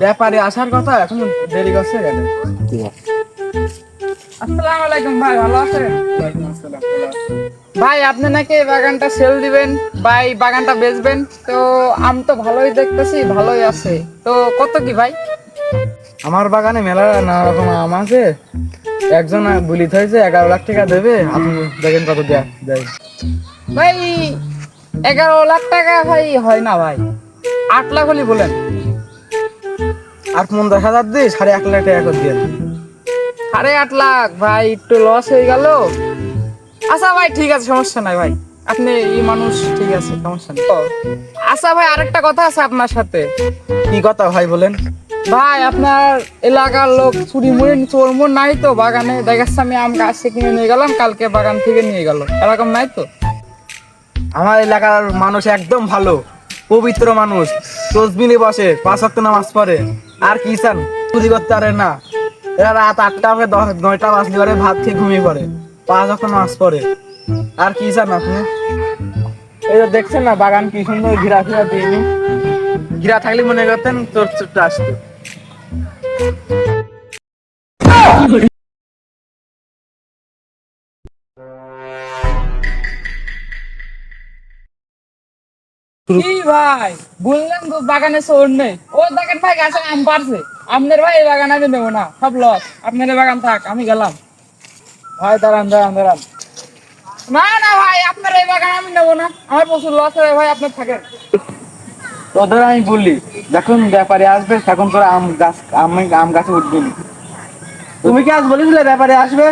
ব্যাপারে আসার কথা এখন দেরি করছে কেন? আসসালামু আলাইকুম ভাই, ভালো আছেন? ওয়ালাইকুম আসসালাম, ভালো আছি। ভাই আপনি নাকি এই বাগানটা সেল দিবেন, ভাই বাগানটা বেচবেন তো? আম তো ভালোই দেখতেছি, ভালোই আছে। তো কত কি ভাই? আমার বাগানে মেলা নানা রকম আম আছে। একজন বলি হয়েছে 11 লাখ টাকা দেবে, আপনি দেখেন কত দেয়। ভাই 11 লাখ টাকা ভাই হয় না ভাই, 8 লাখ হলে বলেন। আর 50,000 দিয়ে 1.5 লাখ টাকা করে দিয়ে। 8.5 লাখ ভাই, একটু লস হয়ে গেল। আচ্ছা ভাই ঠিক আছে, সমস্যা নাই ভাই, আপনি এই মানুষ, ঠিক আছে সমস্যা নেই। আচ্ছা ভাই, আরেকটা কথা আছে আপনার সাথে। কি কথা ভাই বলেন? ভাই আপনার এলাকার লোক চুরি মুড়ি চোর মোর নাই তো বাগানে? দেখাচ্ছে আমি আম গাছ থেকে কিনে নিয়ে গেলাম, কালকে বাগান থেকে নিয়ে গেল, এরকম নাই তো? আমার এলাকার মানুষ একদম ভালো, পবিত্র মানুষ, তসবিনে বসে, 5 ওয়াক্ত নামাজ পড়ে। আর কি চান? চুরি করতে পারে না। এরা রাত 8টা হবে, 9টা বাজলে পরে ভাত খেয়ে ঘুমিয়ে পড়ে, 5 ওয়াক্ত নামাজ পড়ে। আর কি চান আপনি? এই যে দেখছেন না বাগান কি সুন্দর ঘিরা ফিরা দিইনি, ঘিরা থাকলে মনে করতেন চোর চোরটা আসতো। কি ভাই বললেন তো বাগানে চোর নেই? ও দেখেন ভাই গাছে আম পারছে, আপনার ভাই এই বাগান আমি নেবো না, সব লস। আপনার এই বাগান থাক, আমি গেলাম। ভাই দাঁড়ান দাঁড়ান দাঁড়ান, না না ভাই আপনার এই বাগান আমি নেবো না, আমার প্রচুর লস হবে ভাই, আপনার থাকেন। তোদের আমি বললি যখন ব্যাপারে আসবে তখন তোরা আম গাছে উঠবি না। তুমি কি আজ বলেছিলে ব্যাপারে আসবে?